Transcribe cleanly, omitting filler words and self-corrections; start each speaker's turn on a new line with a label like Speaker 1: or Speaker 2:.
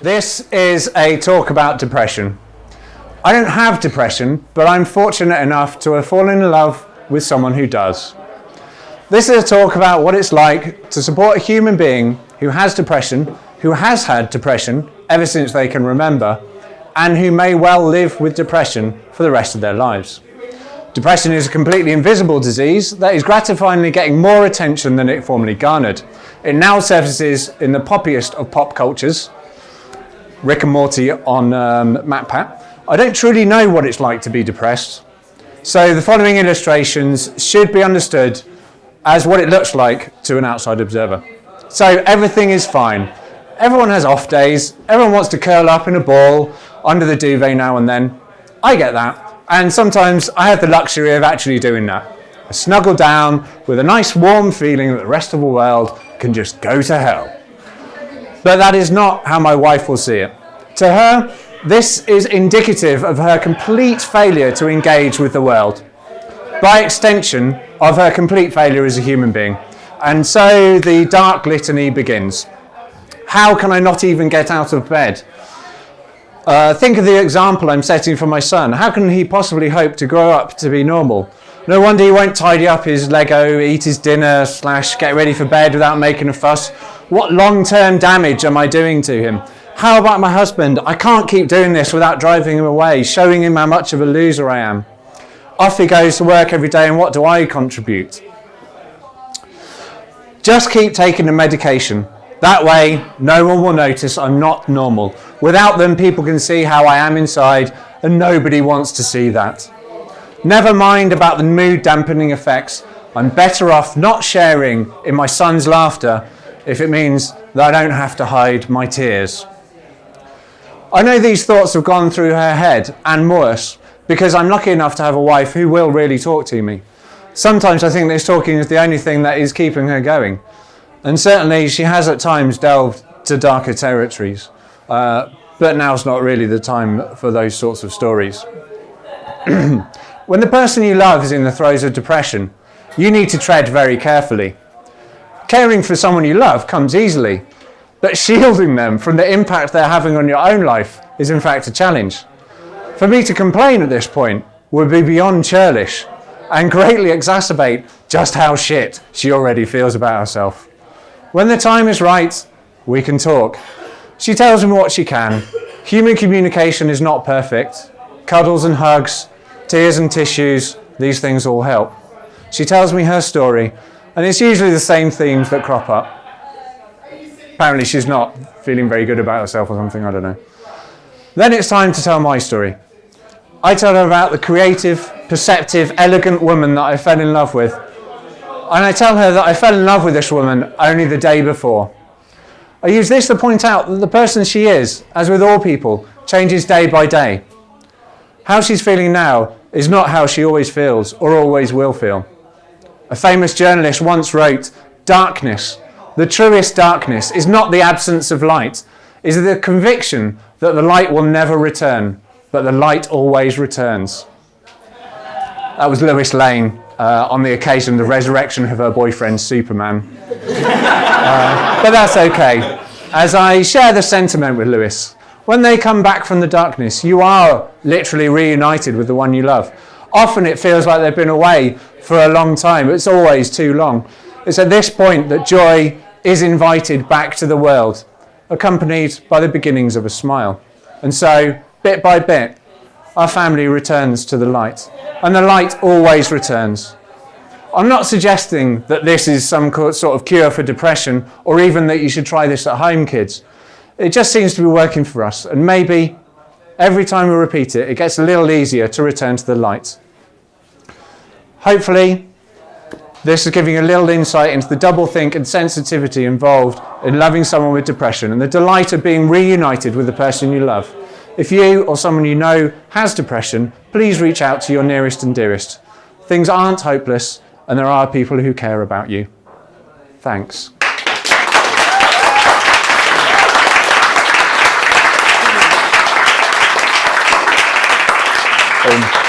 Speaker 1: This is a talk about depression. I don't have depression, but I'm fortunate enough to have fallen in love with someone who does. This is a talk about what it's like to support a human being who has depression, who has had depression ever since they can remember, and who may well live with depression for the rest of their lives. Depression is a completely invisible disease that is gratifyingly getting more attention than it formerly garnered. It now surfaces in the poppiest of pop cultures, Rick and Morty on MatPat. I don't truly know what it's like to be depressed, so the following illustrations should be understood as what it looks like to an outside observer. So everything is fine. Everyone has off days. Everyone wants to curl up in a ball under the duvet now and then. I get that. And sometimes I have the luxury of actually doing that. I snuggle down with a nice warm feeling that the rest of the world can just go to hell. But that is not how my wife will see it. To her, this is indicative of her complete failure to engage with the world. By extension, of her complete failure as a human being. And so the dark litany begins. How can I not even get out of bed? Think of the example I'm setting for my son. How can he possibly hope to grow up to be normal? No wonder he won't tidy up his Lego, eat his dinner, / get ready for bed without making a fuss. What long-term damage am I doing to him? How about my husband? I can't keep doing this without driving him away, showing him how much of a loser I am. Off he goes to work every day, and what do I contribute? Just keep taking the medication. That way, no one will notice I'm not normal. Without them, people can see how I am inside, and nobody wants to see that. Never mind about the mood dampening effects. I'm better off not sharing in my son's laughter if it means that I don't have to hide my tears. I know these thoughts have gone through her head, and worse, because I'm lucky enough to have a wife who will really talk to me. Sometimes I think this talking is the only thing that is keeping her going. And certainly she has at times delved to darker territories. But now's not really the time for those sorts of stories. When the person you love is in the throes of depression, you need to tread very carefully. Caring for someone you love comes easily, but shielding them from the impact they're having on your own life is in fact a challenge. For me to complain at this point would be beyond churlish and greatly exacerbate just how shit she already feels about herself. When the time is right, we can talk. She tells me what she can. Human communication is not perfect. Cuddles and hugs, tears and tissues, these things all help. She tells me her story, and it's usually the same themes that crop up. Apparently she's not feeling very good about herself or something, I don't know. Then it's time to tell my story. I tell her about the creative, perceptive, elegant woman that I fell in love with. And I tell her that I fell in love with this woman only the day before. I use this to point out that the person she is, as with all people, changes day by day. How she's feeling now is not how she always feels or always will feel. A famous journalist once wrote, "Darkness, the truest darkness, is not the absence of light, is the conviction that the light will never return, but the light always returns." That was Lois Lane on the occasion of the resurrection of her boyfriend Superman. But that's okay, as I share the sentiment with Lois. When they come back from the darkness, you are literally reunited with the one you love. Often it feels like they've been away for a long time. It's always too long. It's at this point that joy is invited back to the world, accompanied by the beginnings of a smile. And so, bit by bit, our family returns to the light. And the light always returns. I'm not suggesting that this is some sort of cure for depression, or even that you should try this at home, kids. It just seems to be working for us, and maybe every time we repeat it, it gets a little easier to return to the light. Hopefully, this is giving a little insight into the doublethink and sensitivity involved in loving someone with depression and the delight of being reunited with the person you love. If you or someone you know has depression, please reach out to your nearest and dearest. Things aren't hopeless, and there are people who care about you. Thanks. Boom.